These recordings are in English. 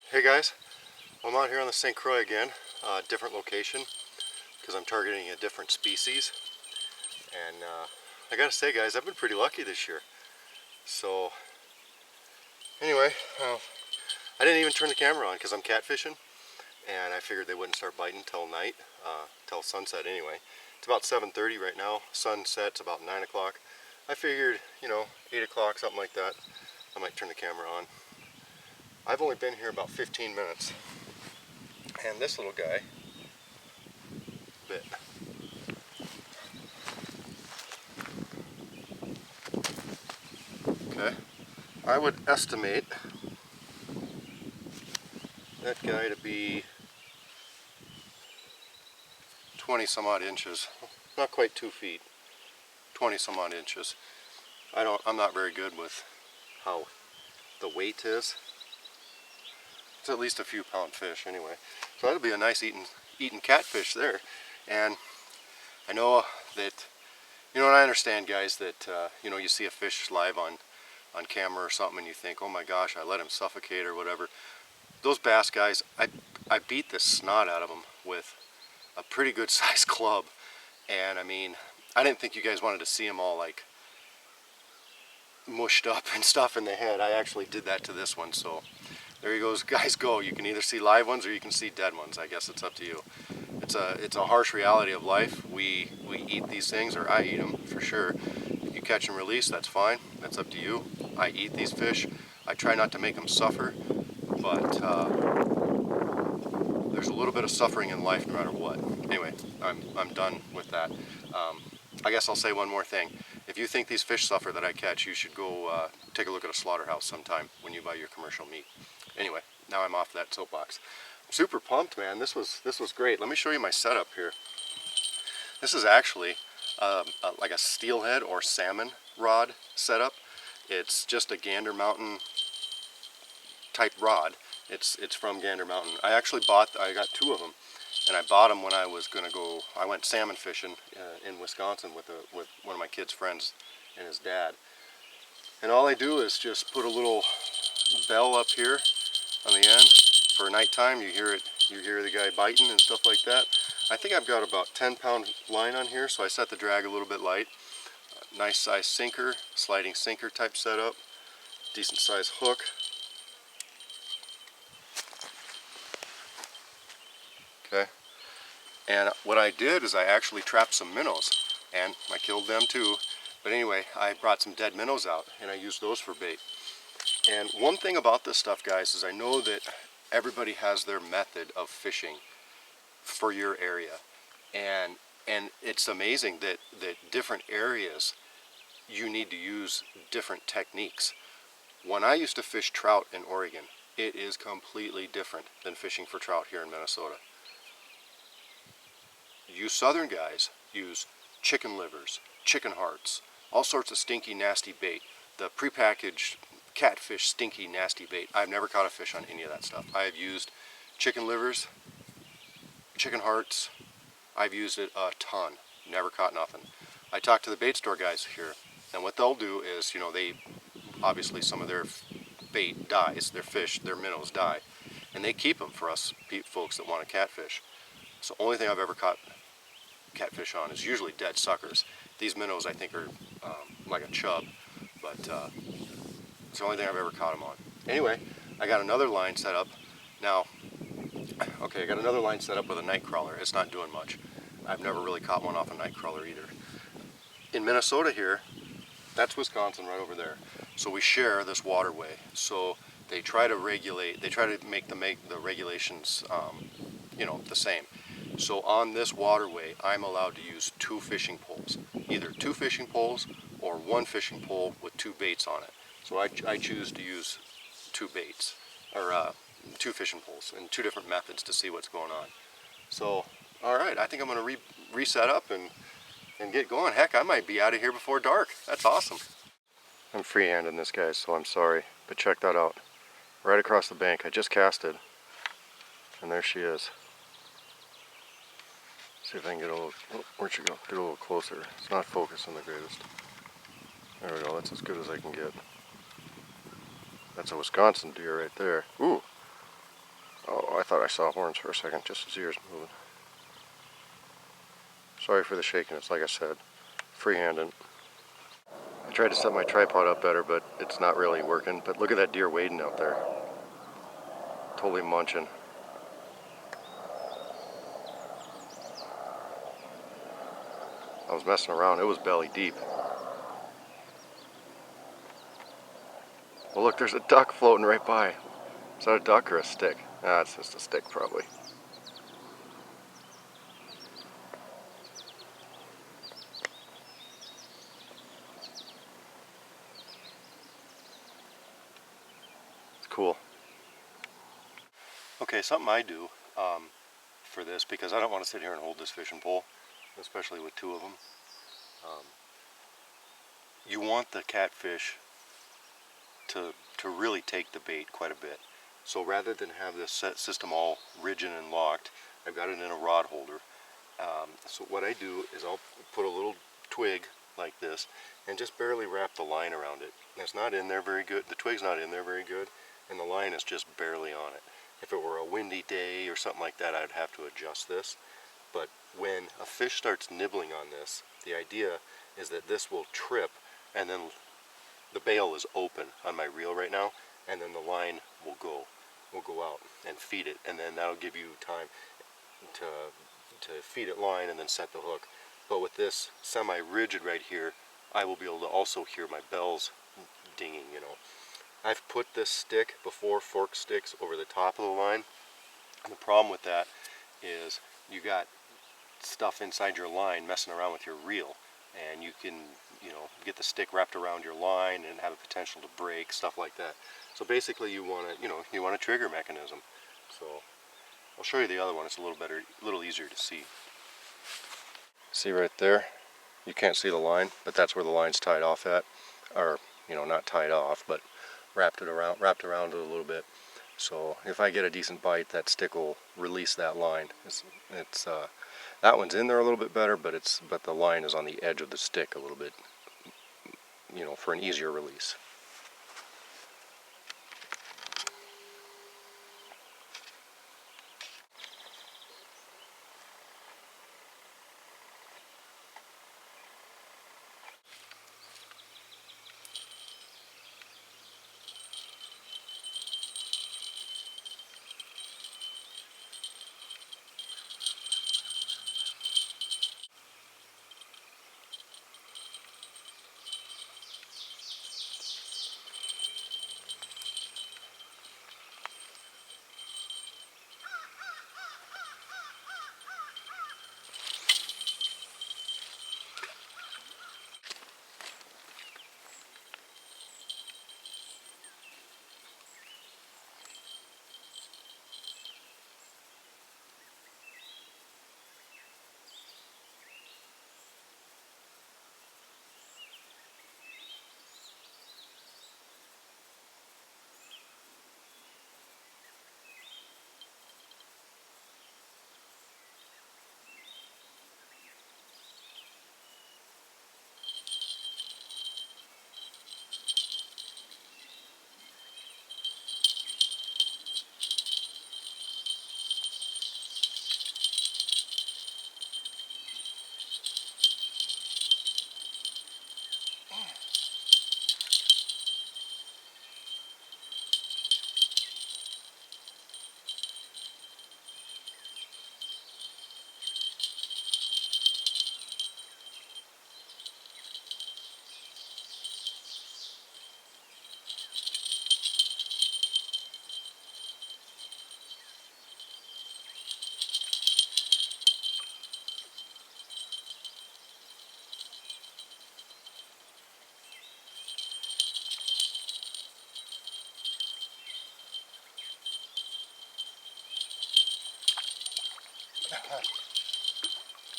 Hey guys, I'm out here on the St. Croix again, different location because I'm targeting a different species. And I gotta say guys, I've been pretty lucky this year. So anyway, I didn't even turn the camera on because I'm catfishing and I figured they wouldn't start biting till night, till sunset anyway. It's about 7:30 right now, sunset's about 9 o'clock. I figured, 8 o'clock, something like that, I might turn the camera on. I've only been here about 15 minutes. And this little guy bit. Okay, I would estimate that guy to be 20 some odd inches, not quite 2 feet, 20 some odd inches. I'm not very good with how the weight is. It's at least a few pound fish anyway. So that'll be a nice eating catfish there. And I know that, and I understand guys that, you see a fish live on camera or something and you think, oh my gosh, I let him suffocate or whatever. Those bass guys, I beat the snot out of them with a pretty good sized club. And I mean, I didn't think you guys wanted to see them all like mushed up and stuff in the head. I actually did that to this one, so there you guys go. You can either see live ones or you can see dead ones. I guess it's up to you. It's a harsh reality of life. We eat these things, or I eat them for sure. If you catch and release, that's fine. That's up to you. I eat these fish. I try not to make them suffer, but there's a little bit of suffering in life no matter what. Anyway, I'm done with that. I guess I'll say one more thing. If you think these fish suffer that I catch, you should go take a look at a slaughterhouse sometime when you buy your commercial meat. Anyway, now I'm off that soapbox. I'm super pumped, man. This was great. Let me show you my setup here. This is actually like a steelhead or salmon rod setup. It's just a Gander Mountain type rod. It's from Gander Mountain. I got 2 of them, and I bought them when I went salmon fishing in Wisconsin with one of my kid's friends and his dad. And all I do is just put a little bell up here on the end for nighttime. You hear the guy biting and stuff like that. I think I've got about 10-pound line on here, so I set the drag a little bit light. Nice size sinker, sliding sinker type setup, decent size hook. Okay, and what I did is I actually trapped some minnows, and I killed them too. But anyway, I brought some dead minnows out, and I used those for bait. And one thing about this stuff, guys, is I know that everybody has their method of fishing for your area, and it's amazing that different areas you need to use different techniques. When I used to fish trout in Oregon, it is completely different than fishing for trout here in Minnesota. You southern guys use chicken livers, chicken hearts, all sorts of stinky, nasty bait. The prepackaged catfish, stinky, nasty bait. I've never caught a fish on any of that stuff. I have used chicken livers, chicken hearts. I've used it a ton. Never caught nothing. I talked to the bait store guys here, and what they'll do is, they obviously some of their bait dies, their fish, their minnows die, and they keep them for us folks that want to catfish. So the only thing I've ever caught catfish on is usually dead suckers. These minnows I think are like a chub, but it's the only thing I've ever caught them on. Anyway, I got another line set up. Now, okay, I got another line set up with a night crawler. It's not doing much. I've never really caught one off a night crawler either. In Minnesota here, that's Wisconsin right over there. So we share this waterway. So they try to make the regulations, the same. So on this waterway, I'm allowed to use 2 fishing poles, either 2 fishing poles or 1 fishing pole with 2 baits on it. So I choose to use 2 baits, or 2 fishing poles, and 2 different methods to see what's going on. So, all right, I think I'm going to reset up and get going. Heck, I might be out of here before dark. That's awesome. I'm freehanding this, guys, so I'm sorry, but check that out. Right across the bank, I just casted, and there she is. See if I can get a little, where'd she go? Get a little closer. It's not focusing the greatest. There we go, that's as good as I can get. That's a Wisconsin deer right there. Ooh, thought I saw horns for a second, just as the ears moving. Sorry for the shakiness, like I said, freehanding. I tried to set my tripod up better, but it's not really working. But look at that deer wading out there. Totally munching. I was messing around, it was belly deep. Well look, there's a duck floating right by. Is that a duck or a stick? Ah, it's just a stick probably. It's cool. Okay, something I do for this, because I don't want to sit here and hold this fishing pole, especially with two of them. You want the catfish to really take the bait quite a bit. So rather than have this system all rigid and locked, I've got it in a rod holder. So what I do is I'll put a little twig like this and just barely wrap the line around it. And it's not in there very good, the twig's not in there very good, and the line is just barely on it. If it were a windy day or something like that, I'd have to adjust this. But when a fish starts nibbling on this, the idea is that this will trip, and then the bail is open on my reel right now, and then the line will go out and feed it, and then that'll give you time to feed it line and then set the hook. But with this semi-rigid right here, I will be able to also hear my bells dinging, you know. I've put this stick before, fork sticks, over the top of the line. And the problem with that is you got stuff inside your line messing around with your reel, and you can, you know, get the stick wrapped around your line and have a potential to break, stuff like that. So basically you want to, you want a trigger mechanism. So I'll show you the other one. It's a little easier to see. See right there? You can't see the line, but that's where the line's tied off at, or not tied off, but wrapped around it a little bit. So if I get a decent bite, that stick will release that line. That one's in there a little bit better, but the line is on the edge of the stick a little bit, for an easier release.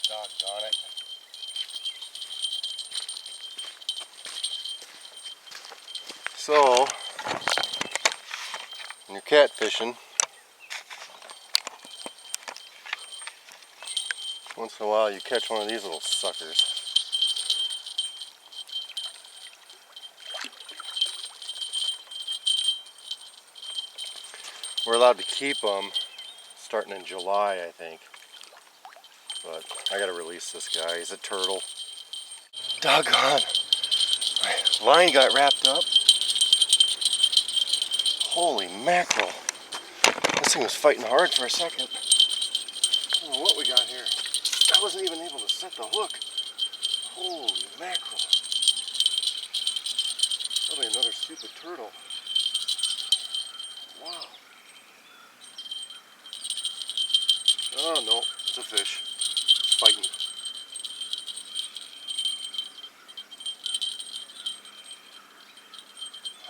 Doggone it. So, when you're catfishing, once in a while you catch one of these little suckers. We're allowed to keep them starting in July, I think. But I gotta release this guy. He's a turtle. Doggone! My line got wrapped up. Holy mackerel! This thing was fighting hard for a second. I don't know what we got here. I wasn't even able to set the hook. Holy mackerel! Probably another stupid turtle. Wow. Oh no, it's a fish. It's fighting.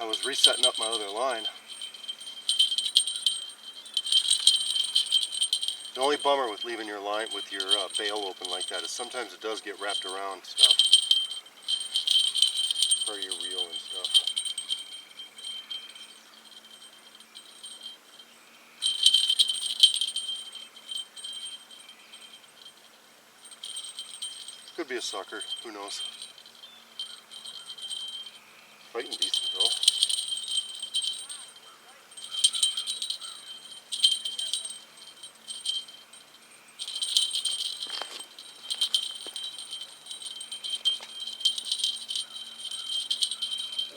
I was resetting up my other line. The only bummer with leaving your line with your bail open like that is sometimes it does get wrapped around stuff. Or your reel and stuff. Could be a sucker, who knows. Fighting decent though.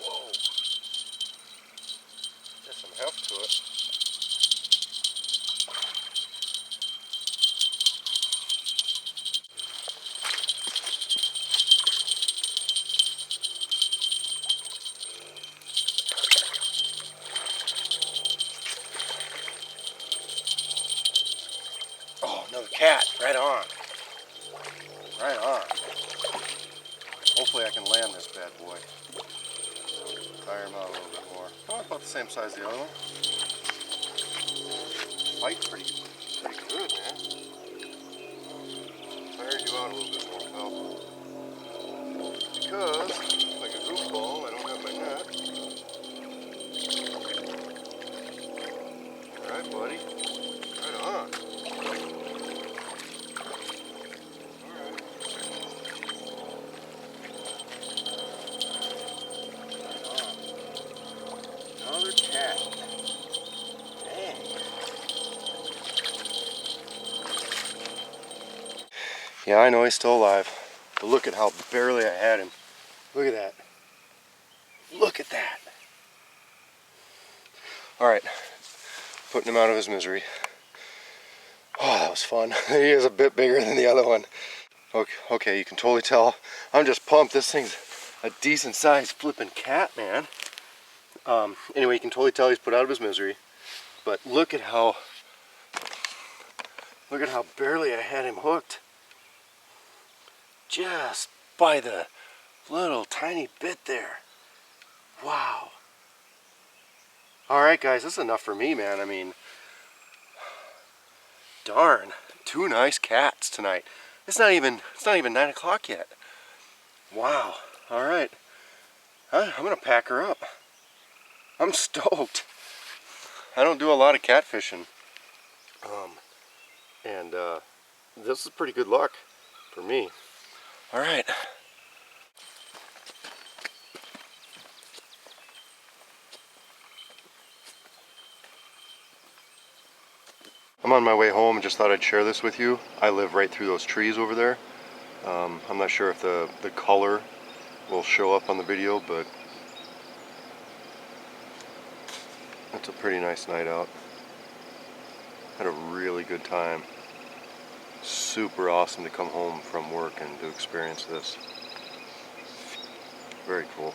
Whoa. There's some heft to it. Oh, another cat. Right on. Right on. Hopefully I can land this bad boy. Tire him out a little bit more. Oh, about the same size as the other one. Fight's pretty good, man. Tired you out a little bit more, pal. Because, like a goofball, I don't have my net. Alright, buddy. Right on. Another cat. Dang. Yeah, I know he's still alive. But look at how barely I had him. Look at that. Look at that. Alright. Putting him out of his misery. Oh, that was fun. He is a bit bigger than the other one. Okay, you can totally tell. I'm just pumped. This thing's a decent sized flipping cat, man. Anyway, you can totally tell he's put out of his misery. But look at how barely I had him hooked. Just by the little tiny bit there. Wow. Alright guys, this is enough for me, man. I mean, darn, 2 nice cats tonight. It's not even 9 o'clock yet. Wow. Alright. I'm gonna pack her up. I'm stoked. I don't do a lot of catfishing. This is pretty good luck for me. Alright. I'm on my way home and just thought I'd share this with you. I live right through those trees over there. I'm not sure if the color will show up on the video, but it's a pretty nice night out. Had a really good time. Super awesome to come home from work and to experience this. Very cool.